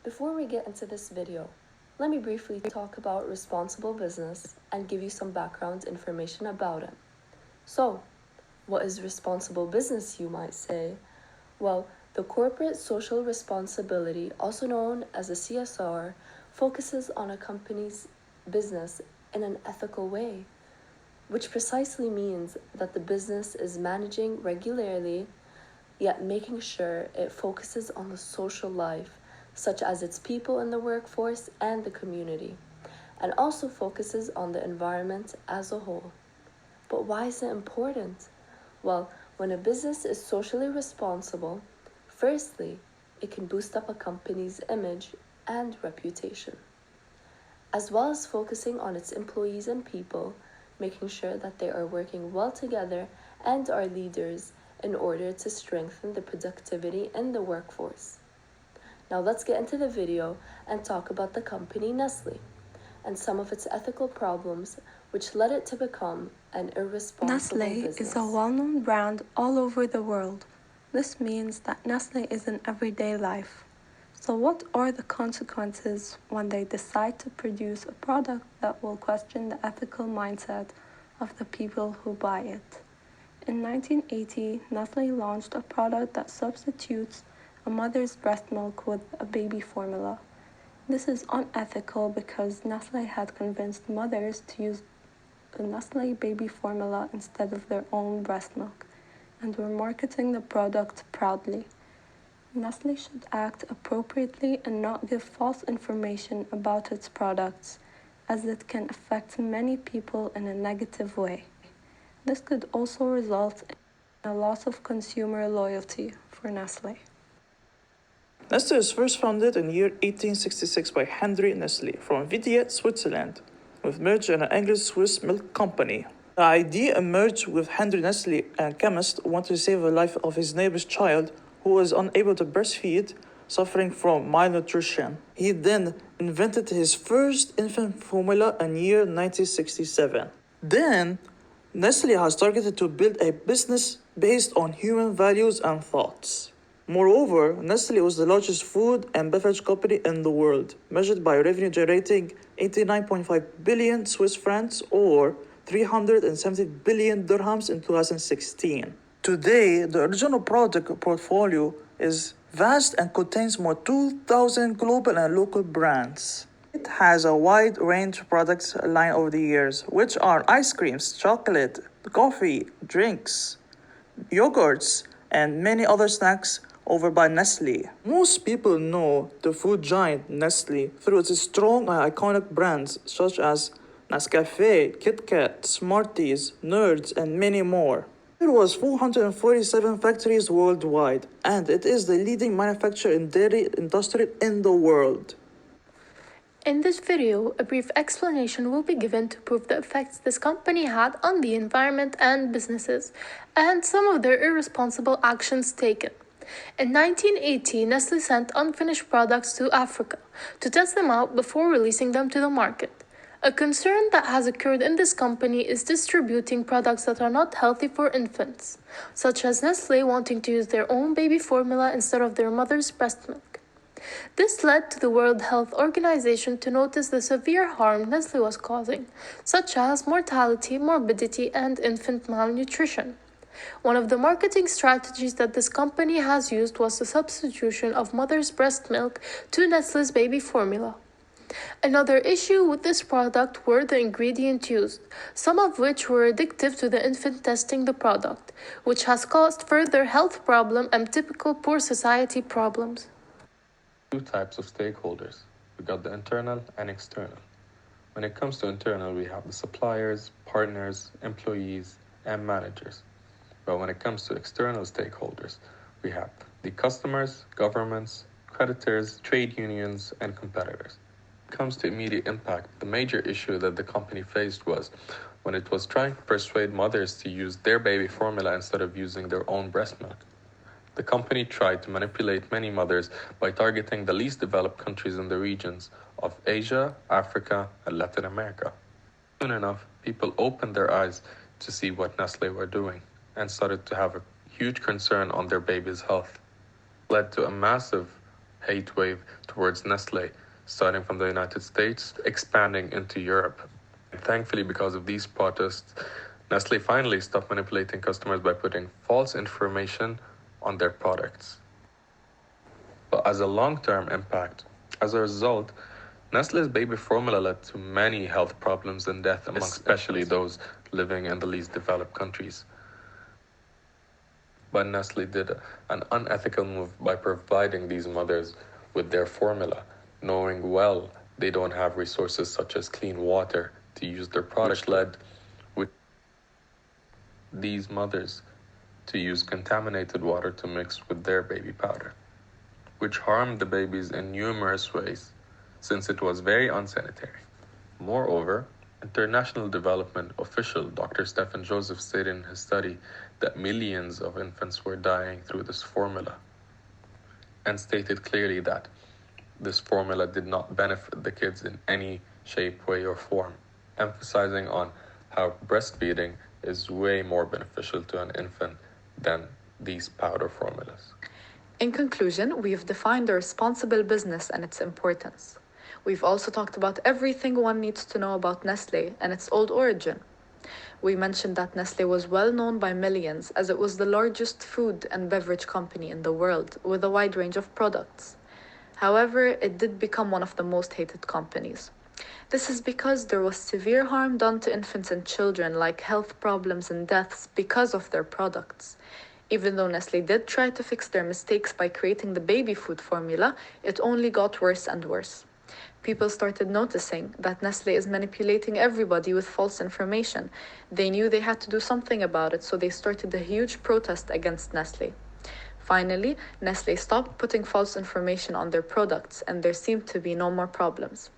Before we get into this video, let me briefly talk about responsible business and give you some background information about it. So, what is responsible business, you might say? Well, the corporate social responsibility, also known as a CSR, focuses on a company's business in an ethical way, which precisely means that the business is managing regularly, yet making sure it focuses on the social life, such as its people in the workforce and the community, and also focuses on the environment as a whole. But why is it important? Well, when a business is socially responsible, firstly, it can boost up a company's image and reputation, as well as focusing on its employees and people, making sure that they are working well together and are leaders in order to strengthen the productivity in the workforce. Now let's get into the video and talk about the company Nestle and some of its ethical problems which led it to become an irresponsible Nestle business. is a well-known brand all over the world. This means that Nestle is in everyday life. So what are the consequences when they decide to produce a product that will question the ethical mindset of the people who buy it? In 1980, Nestle launched a product that substitutes a mother's breast milk with a baby formula. This is unethical because Nestle had convinced mothers to use the Nestle baby formula instead of their own breast milk, and were marketing the product proudly. Nestle should act appropriately and not give false information about its products, as it can affect many people in a negative way. This could also result in a loss of consumer loyalty for Nestle. Nestle was first founded in year 1866 by Henry Nestle from Wijaya, Switzerland, with merged an English-Swiss milk company. The idea emerged with Henry Nestle, a chemist who wanted to save the life of his neighbor's child who was unable to breastfeed, suffering from malnutrition. He then invented his first infant formula in year 1967. Then, Nestle has targeted to build a business based on human values and thoughts. Moreover, Nestle was the largest food and beverage company in the world, measured by revenue generating 89.5 billion Swiss francs or 370 billion dirhams in 2016. Today, the original product portfolio is vast and contains more 2,000 global and local brands. It has a wide range of products line over the years, which are ice creams, chocolate, coffee, drinks, yogurts, and many other snacks over by Nestle. Most people know the food giant Nestle through its strong and iconic brands such as Nescafe, Kit Kat, Smarties, Nerds, and many more. There was 447 factories worldwide, and it is the leading manufacturer in dairy industry in the world. In this video, a brief explanation will be given to prove the effects this company had on the environment and businesses, and some of their irresponsible actions taken. In 1980, Nestle sent unfinished products to Africa to test them out before releasing them to the market. A concern that has occurred in this company is distributing products that are not healthy for infants, such as Nestle wanting to use their own baby formula instead of their mother's breast milk. This led to the World Health Organization to notice the severe harm Nestle was causing, such as mortality, morbidity, and infant malnutrition. One of the marketing strategies that this company has used was the substitution of mother's breast milk to Nestle's baby formula. Another issue with this product were the ingredients used, some of which were addictive to the infant testing the product, which has caused further health problems and typical poor society problems. Two types of stakeholders. We got the internal and external. When it comes to internal, we have the suppliers, partners, employees, and managers. But when it comes to external stakeholders, we have the customers, governments, creditors, trade unions, and competitors. When it comes to immediate impact, the major issue that the company faced was when it was trying to persuade mothers to use their baby formula instead of using their own breast milk. The company tried to manipulate many mothers by targeting the least developed countries in the regions of Asia, Africa, and Latin America. Soon enough, people opened their eyes to see what Nestle were doing and started to have a huge concern on their baby's health. It led to a massive hate wave towards Nestle, starting from the United States, expanding into Europe. And thankfully, because of these protests, Nestle finally stopped manipulating customers by putting false information on their products. But as a long-term impact, as a result, Nestle's baby formula led to many health problems and death among especially those living in the least developed countries. But Nestle did an unethical move by providing these mothers with their formula, knowing well they don't have resources such as clean water to use their product, which led with these mothers to use contaminated water to mix with their baby powder, which harmed the babies in numerous ways, since it was very unsanitary. Moreover, international development official Dr. Stephen Joseph stated in his study that millions of infants were dying through this formula, and stated clearly that this formula did not benefit the kids in any shape, way, or form, emphasizing on how breastfeeding is way more beneficial to an infant than these powder formulas. In conclusion, we've defined a responsible business and its importance. We've also talked about everything one needs to know about Nestlé and its old origin. We mentioned that Nestlé was well known by millions as it was the largest food and beverage company in the world with a wide range of products. However, it did become one of the most hated companies. This is because there was severe harm done to infants and children, like health problems and deaths because of their products. Even though Nestlé did try to fix their mistakes by creating the baby food formula, it only got worse and worse. People started noticing that Nestlé is manipulating everybody with false information. They knew they had to do something about it, so they started a huge protest against Nestlé. Finally, Nestlé stopped putting false information on their products, and there seemed to be no more problems.